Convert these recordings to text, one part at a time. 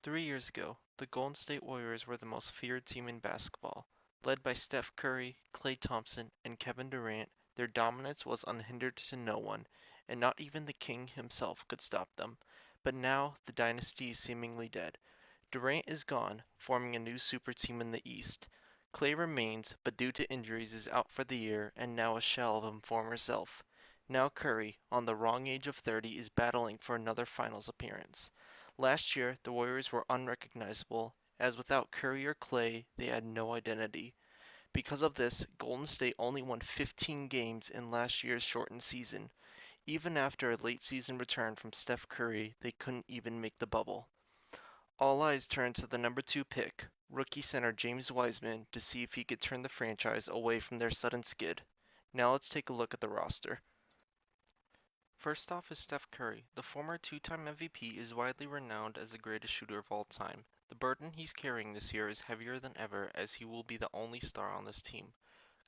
3 years ago, the Golden State Warriors were the most feared team in basketball. Led by Steph Curry, Klay Thompson, and Kevin Durant, their dominance was unhindered to no one, and not even the king himself could stop them. But now, the dynasty is seemingly dead. Durant is gone, forming a new super team in the East. Klay remains, but due to injuries is out for the year and now a shell of his former self. Now Curry, on the wrong age of 30, is battling for another finals appearance. Last year, the Warriors were unrecognizable, as without Curry or Klay, they had no identity. Because of this, Golden State only won 15 games in last year's shortened season. Even after a late season return from Steph Curry, they couldn't even make the bubble. All eyes turned to the number 2 pick, rookie center James Wiseman, to see if he could turn the franchise away from their sudden skid. Now let's take a look at the roster. First off is Steph Curry. The former two-time MVP is widely renowned as the greatest shooter of all time. The burden he's carrying this year is heavier than ever as he will be the only star on this team.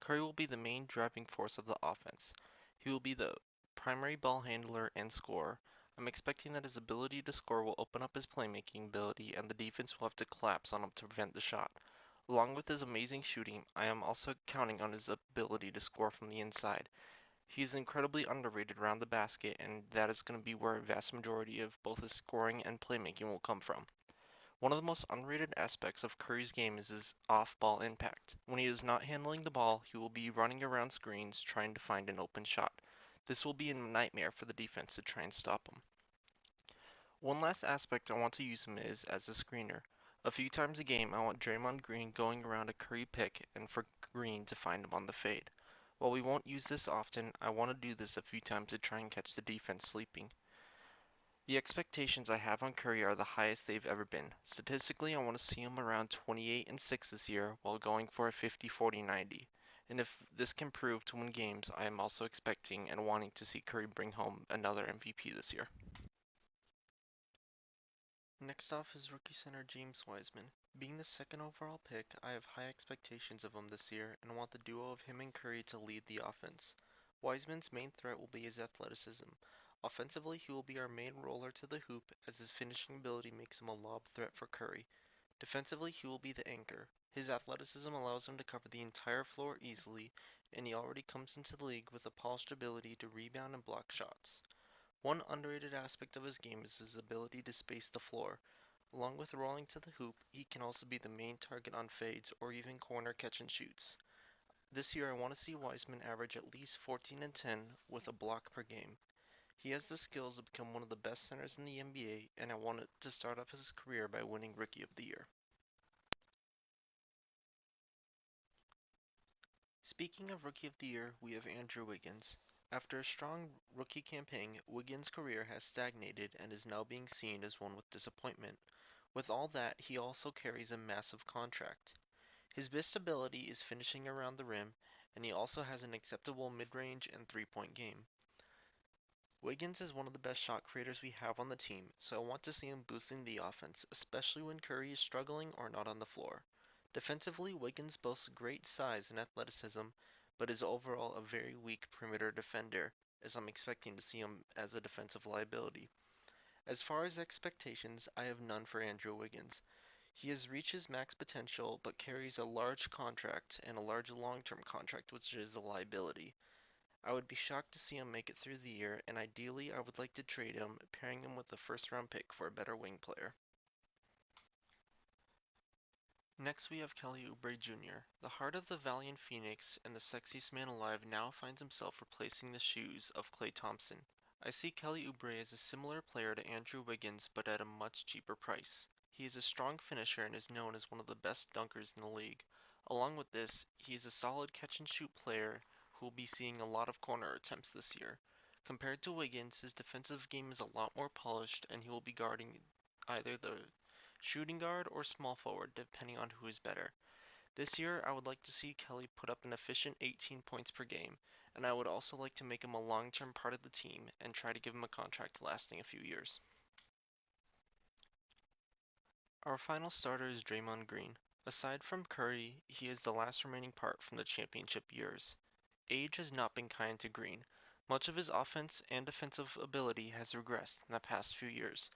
Curry will be the main driving force of the offense. He will be the primary ball handler and scorer. I'm expecting that his ability to score will open up his playmaking ability and the defense will have to collapse on him to prevent the shot. Along with his amazing shooting, I am also counting on his ability to score from the inside. He is incredibly underrated around the basket, and that is going to be where a vast majority of both his scoring and playmaking will come from. One of the most underrated aspects of Curry's game is his off-ball impact. When he is not handling the ball, he will be running around screens trying to find an open shot. This will be a nightmare for the defense to try and stop him. One last aspect I want to use him is as a screener. A few times a game, I want Draymond Green going around a Curry pick and for Green to find him on the fade. While we won't use this often, I want to do this a few times to try and catch the defense sleeping. The expectations I have on Curry are the highest they've ever been. Statistically, I want to see him around 28 and 6 this year while going for a 50-40-90. And if this can prove to win games, I am also expecting and wanting to see Curry bring home another MVP this year. Next off is rookie center James Wiseman. Being the second overall pick, I have high expectations of him this year and want the duo of him and Curry to lead the offense. Wiseman's main threat will be his athleticism. Offensively, he will be our main roller to the hoop as his finishing ability makes him a lob threat for Curry. Defensively, he will be the anchor. His athleticism allows him to cover the entire floor easily, and he already comes into the league with a polished ability to rebound and block shots. One underrated aspect of his game is his ability to space the floor. Along with rolling to the hoop, he can also be the main target on fades or even corner catch and shoots. This year I want to see Wiseman average at least 14 and 10 with a block per game. He has the skills to become one of the best centers in the NBA, and I want it to start off his career by winning Rookie of the Year. Speaking of Rookie of the Year, we have Andrew Wiggins. After a strong rookie campaign, Wiggins' career has stagnated and is now being seen as one with disappointment. With all that, he also carries a massive contract. His best ability is finishing around the rim, and he also has an acceptable mid-range and three-point game. Wiggins is one of the best shot creators we have on the team, so I want to see him boosting the offense, especially when Curry is struggling or not on the floor. Defensively, Wiggins boasts great size and athleticism, but is overall a very weak perimeter defender, as I'm expecting to see him as a defensive liability. As far as expectations, I have none for Andrew Wiggins. He has reached his max potential, but carries a large contract and a large long-term contract, which is a liability. I would be shocked to see him make it through the year, and ideally I would like to trade him, pairing him with a first-round pick for a better wing player. Next we have Kelly Oubre Jr. The heart of the valiant Phoenix and the sexiest man alive now finds himself replacing the shoes of Klay Thompson. I see Kelly Oubre as a similar player to Andrew Wiggins but at a much cheaper price. He is a strong finisher and is known as one of the best dunkers in the league. Along with this, he is a solid catch and shoot player who will be seeing a lot of corner attempts this year. Compared to Wiggins, his defensive game is a lot more polished and he will be guarding either the shooting guard or small forward depending on who is better. This year I would like to see Kelly put up an efficient 18 points per game, and I would also like to make him a long-term part of the team and try to give him a contract lasting a few years. Our final starter is Draymond Green. Aside from Curry, he is the last remaining part from the championship years. Age has not been kind to Green. Much of his offense and defensive ability has regressed in the past few years.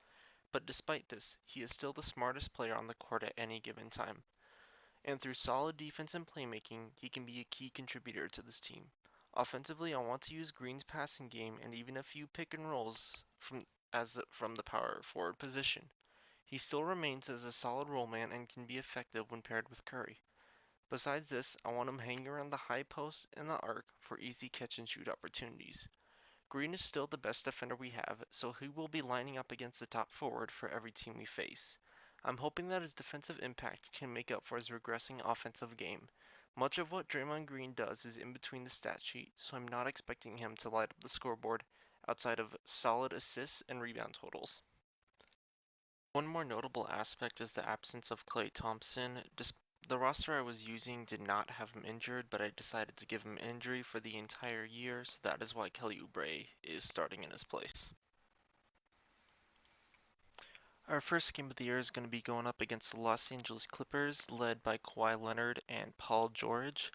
but despite this, he is still the smartest player on the court at any given time. And through solid defense and playmaking, he can be a key contributor to this team. Offensively, I want to use Green's passing game and even a few pick and rolls from the power forward position. He still remains as a solid role man and can be effective when paired with Curry. Besides this, I want him hanging around the high post and the arc for easy catch and shoot opportunities. Green is still the best defender we have, so he will be lining up against the top forward for every team we face. I'm hoping that his defensive impact can make up for his regressing offensive game. Much of what Draymond Green does is in between the stat sheet, so I'm not expecting him to light up the scoreboard outside of solid assists and rebound totals. One more notable aspect is the absence of Klay Thompson. The roster I was using did not have him injured, but I decided to give him injury for the entire year, so that is why Kelly Oubre is starting in his place. Our first game of the year is going to be going up against the Los Angeles Clippers, led by Kawhi Leonard and Paul George.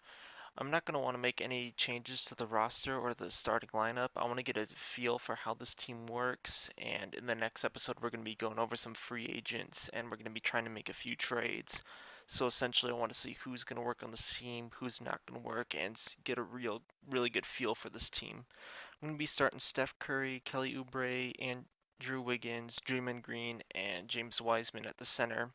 I'm not going to want to make any changes to the roster or the starting lineup. I want to get a feel for how this team works, and in the next episode, we're going to be going over some free agents and we're going to be trying to make a few trades. So essentially, I want to see who's going to work on this team, who's not going to work, and get a really good feel for this team. I'm going to be starting Steph Curry, Kelly Oubre, and Drew Wiggins, Draymond Green, and James Wiseman at the center.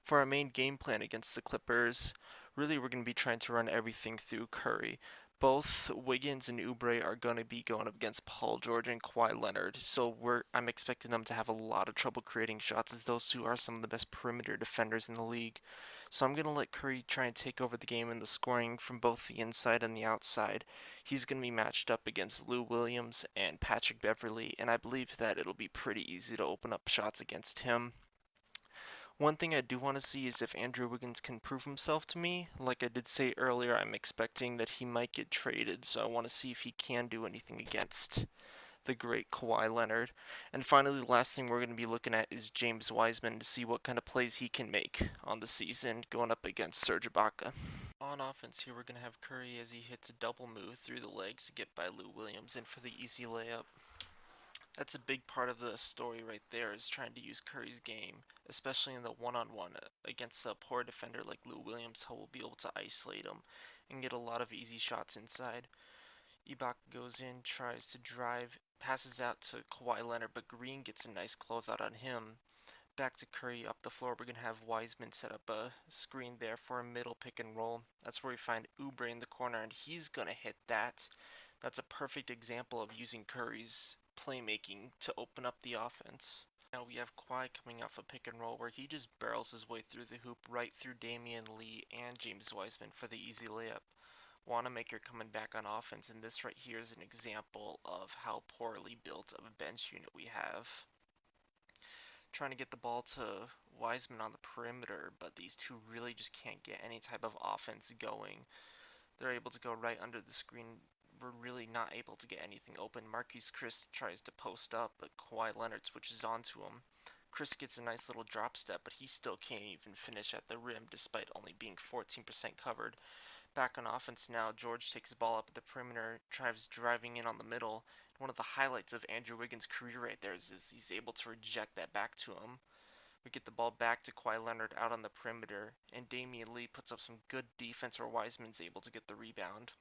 For our main game plan against the Clippers, really we're going to be trying to run everything through Curry. Both Wiggins and Oubre are going to be going up against Paul George and Kawhi Leonard, so I'm expecting them to have a lot of trouble creating shots, as those two are some of the best perimeter defenders in the league. So I'm going to let Curry try and take over the game in the scoring from both the inside and the outside. He's going to be matched up against Lou Williams and Patrick Beverley, and I believe that it'll be pretty easy to open up shots against him. One thing I do want to see is if Andrew Wiggins can prove himself to me. Like I did say earlier, I'm expecting that he might get traded, so I want to see if he can do anything against the great Kawhi Leonard. And finally, the last thing we're going to be looking at is James Wiseman to see what kind of plays he can make on the season going up against Serge Ibaka. On offense here, we're going to have Curry as he hits a double move through the legs to get by Lou Williams in for the easy layup. That's a big part of the story right there, is trying to use Curry's game, especially in the one-on-one against a poor defender like Lou Williams, who will be able to isolate him and get a lot of easy shots inside. Ibaka goes in, tries to drive, passes out to Kawhi Leonard, but Green gets a nice closeout on him. Back to Curry up the floor. We're going to have Wiseman set up a screen there for a middle pick and roll. That's where we find Oubre in the corner, and he's going to hit that. That's a perfect example of using Curry's playmaking to open up the offense. Now we have Kawhi coming off a pick and roll where he just barrels his way through the hoop right through Damian Lee and James Wiseman for the easy layup. Wanamaker coming back on offense, and this right here is an example of how poorly built of a bench unit we have. Trying to get the ball to Wiseman on the perimeter, but these two really just can't get any type of offense going. They're able to go right under the screen. We're really not able to get anything open. Marquise Chris tries to post up, but Kawhi Leonard switches onto him. Chris gets a nice little drop step, but he still can't even finish at the rim despite only being 14% covered. Back on offense now, George takes the ball up at the perimeter, tries driving in on the middle. One of the highlights of Andrew Wiggins' career right there is he's able to reject that back to him. We get the ball back to Kawhi Leonard out on the perimeter, and Damian Lee puts up some good defense where Wiseman's able to get the rebound.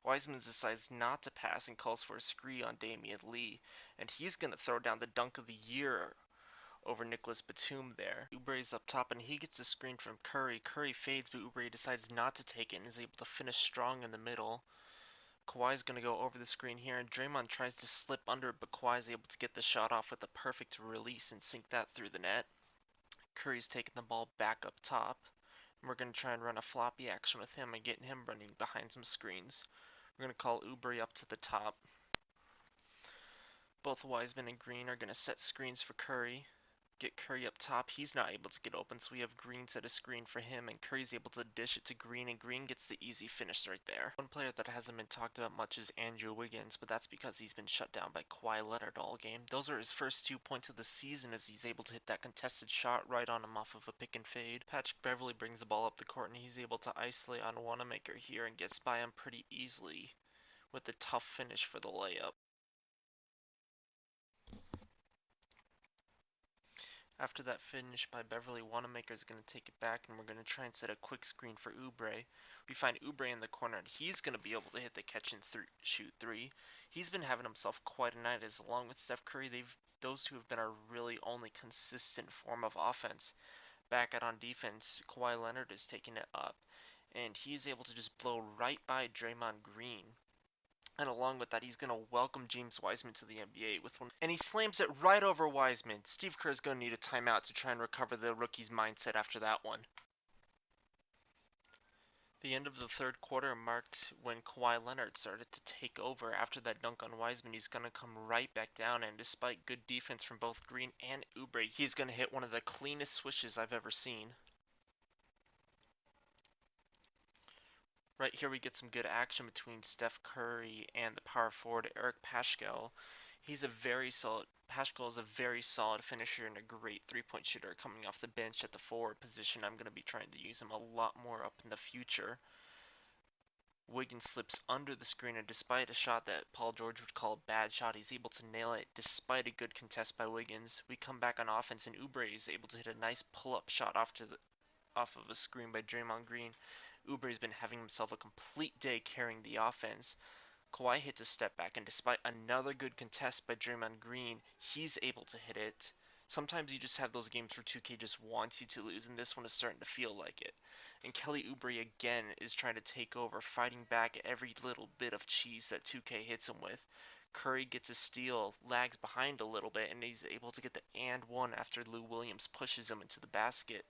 Wiseman decides not to pass and calls for a screen on Damian Lee, and he's going to throw down the dunk of the year over Nicholas Batum there. Oubre's up top, and he gets a screen from Curry. Curry fades, but Oubre decides not to take it and is able to finish strong in the middle. Kawhi's going to go over the screen here, and Draymond tries to slip under, but Kawhi's able to get the shot off with a perfect release and sink that through the net. Curry's taking the ball back up top. And we're going to try and run a floppy action with him and get him running behind some screens. We're going to call Oubre up to the top. Both Wiseman and Green are going to set screens for Curry. Get Curry up top. He's not able to get open, so we have Green set a screen for him, and Curry's able to dish it to Green, and Green gets the easy finish right there. One player that hasn't been talked about much is Andrew Wiggins, but that's because he's been shut down by Kawhi Leonard all game. Those are his first 2 points of the season, as he's able to hit that contested shot right on him off of a pick and fade. Patrick Beverley brings the ball up the court, and he's able to isolate on Wanamaker here and gets by him pretty easily with a tough finish for the layup. After that finish by Beverly, Wanamaker is going to take it back, and we're going to try and set a quick screen for Oubre. We find Oubre in the corner, and he's going to be able to hit the catch and shoot three. He's been having himself quite a night, as along with Steph Curry, those two have been our really only consistent form of offense. Back out on defense, Kawhi Leonard is taking it up, and he's able to just blow right by Draymond Green. And along with that, he's going to welcome James Wiseman to the NBA with one. And he slams it right over Wiseman. Steve Kerr is going to need a timeout to try and recover the rookie's mindset after that one. The end of the third quarter marked when Kawhi Leonard started to take over after that dunk on Wiseman. He's going to come right back down, and despite good defense from both Green and Oubre, he's going to hit one of the cleanest swishes I've ever seen. Right here we get some good action between Steph Curry and the power forward Eric Paschall. Paschall is a very solid finisher and a great three-point shooter coming off the bench at the forward position. I'm going to be trying to use him a lot more up in the future. Wiggins slips under the screen, and despite a shot that Paul George would call a bad shot, he's able to nail it despite a good contest by Wiggins. We come back on offense, and Oubre is able to hit a nice pull-up shot off of a screen by Draymond Green. Oubre's been having himself a complete day carrying the offense. Kawhi hits a step back, and despite another good contest by Draymond Green, he's able to hit it. Sometimes you just have those games where 2K just wants you to lose, and this one is starting to feel like it. And Kelly Oubre again is trying to take over, fighting back every little bit of cheese that 2K hits him with. Curry gets a steal, lags behind a little bit, and he's able to get the and one after Lou Williams pushes him into the basket.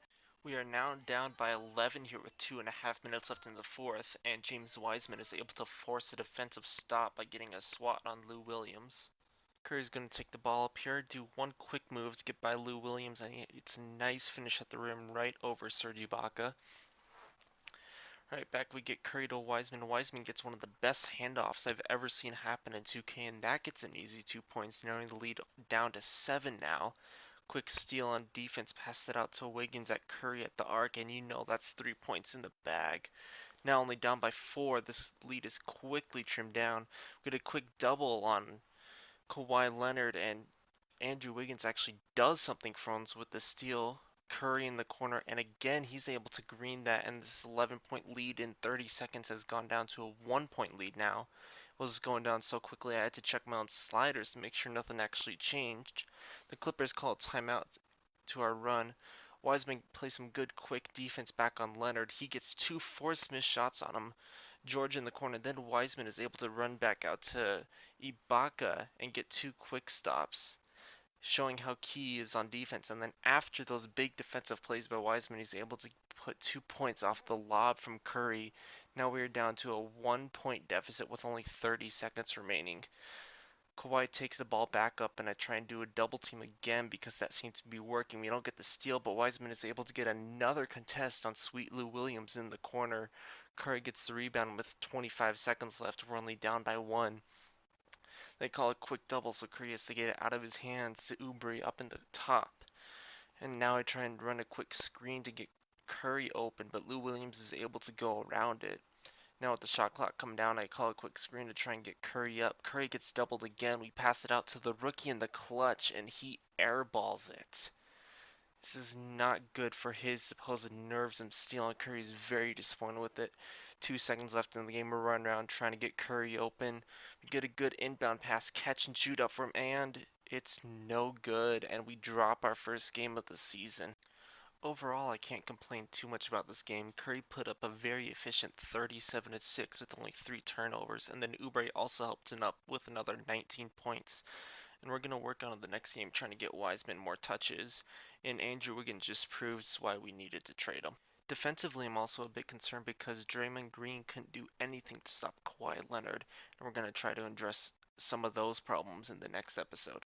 We are now down by 11 here with 2.5 minutes left in the fourth, and James Wiseman is able to force a defensive stop by getting a swat on Lou Williams. Curry's going to take the ball up here, do one quick move to get by Lou Williams, and it's a nice finish at the rim right over Serge Ibaka. Right back we get Curry to Wiseman. Wiseman gets one of the best handoffs I've ever seen happen in 2K, and that gets an easy 2 points, narrowing the lead down to 7 now. Quick steal on defense, pass it out to Wiggins at Curry at the arc, and you know that's 3 points in the bag. Now only down by 4, this lead is quickly trimmed down. We get a quick double on Kawhi Leonard, and Andrew Wiggins actually does something for us with the steal. Curry in the corner, and again he's able to green that, and this 11-point lead in 30 seconds has gone down to a 1-point lead now. It was going down so quickly I had to check my own sliders to make sure nothing actually changed. The Clippers call a timeout to our run. Wiseman plays some good quick defense back on Leonard. He gets 2 forced missed shots on him. George in the corner, then Wiseman is able to run back out to Ibaka and get 2 quick stops, showing how key he is on defense. And then after those big defensive plays by Wiseman, he's able to put 2 points off the lob from Curry. Now we're down to a 1-point deficit with only 30 seconds remaining. Kawhi takes the ball back up, and I try and do a double team again because that seems to be working. We don't get the steal, but Wiseman is able to get another contest on Sweet Lou Williams in the corner. Curry gets the rebound with 25 seconds left. We're only down by 1. They call a quick double, so Curry has to get it out of his hands to Oubre up in the top. And now I try and run a quick screen to get Curry open, but Lou Williams is able to go around it. Now with the shot clock come down, I call a quick screen to try and get Curry up. Curry gets doubled again. We pass it out to the rookie in the clutch, and he airballs it. This is not good for his supposed nerves and steel, and Curry's very disappointed with it. 2 seconds left in the game. We're running around trying to get Curry open. We get a good inbound pass, catch and shoot up from, and it's no good, and we drop our first game of the season. Overall, I can't complain too much about this game. Curry put up a very efficient 37-6 with only 3 turnovers, and then Oubre also helped him up with another 19 points. And we're going to work on the next game trying to get Wiseman more touches, and Andrew Wiggins just proves why we needed to trade him. Defensively, I'm also a bit concerned because Draymond Green couldn't do anything to stop Kawhi Leonard, and we're going to try to address some of those problems in the next episode.